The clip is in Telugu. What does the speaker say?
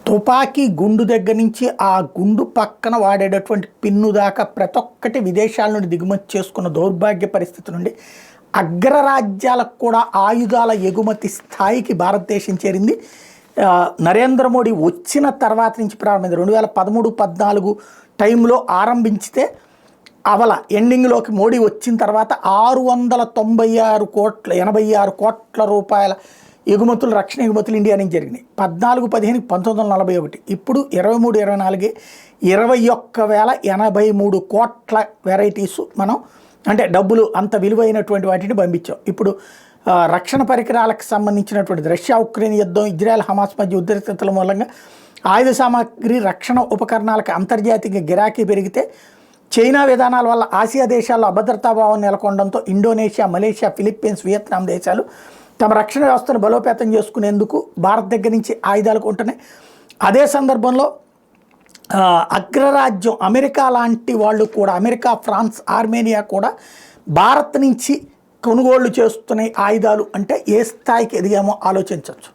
తుపాకీ గుండు దగ్గర నుంచి ఆ గుండు పక్కన వాడేటటువంటి పిన్ను దాకా ప్రతి ఒక్కటి విదేశాల నుండి దిగుమతి చేసుకున్న దౌర్భాగ్య పరిస్థితి నుండి అగ్రరాజ్యాలకు కూడా ఆయుధాల ఎగుమతి స్థాయికి భారతదేశం చేరింది. నరేంద్ర మోడీ వచ్చిన తర్వాత నుంచి ప్రారంభమైంది. 2013-14 టైంలో ఆరంభించితే అవల ఎండింగ్లోకి మోడీ వచ్చిన తర్వాత 696 కోట్ల రూపాయల ఎగుమతులు, రక్షణ ఎగుమతులు ఇండియా నుంచి జరిగినాయి. 14-15 1941, ఇప్పుడు 23-24 21,083 కోట్ల వెరైటీస్ మనం అంటే డబ్బులు అంత విలువైనటువంటి వాటిని పంపించాం. ఇప్పుడు రక్షణ పరికరాలకు సంబంధించినటువంటి రష్యా ఉక్రెయిన్ యుద్ధం, ఇజ్రాయెల్ హమాస్ మధ్య ఉద్రిక్తతల మూలంగా ఆయుధ సామాగ్రి, రక్షణ ఉపకరణాలకు అంతర్జాతీయ గిరాకీ పెరిగితే చైనా విధానాల వల్ల ఆసియా దేశాల్లో అభద్రతాభావం నెలకొనడంతో ఇండోనేషియా, మలేషియా, ఫిలిప్పీన్స్, వియత్నాం దేశాలు తమ రక్షణ వ్యవస్థను బలోపేతం చేసుకునేందుకు భారత్ దగ్గర నుంచి ఆయుధాలు కొంటున్నాయి. అదే సందర్భంలో అగ్రరాజ్యం అమెరికా లాంటి వాళ్ళు కూడా, అమెరికా, ఫ్రాన్స్, ఆర్మేనియా కూడా భారత్ నుంచి కొనుగోళ్లు చేస్తున్నాయి ఆయుధాలు. అంటే ఏ స్థాయికి ఎదిగామో ఆలోచించవచ్చు.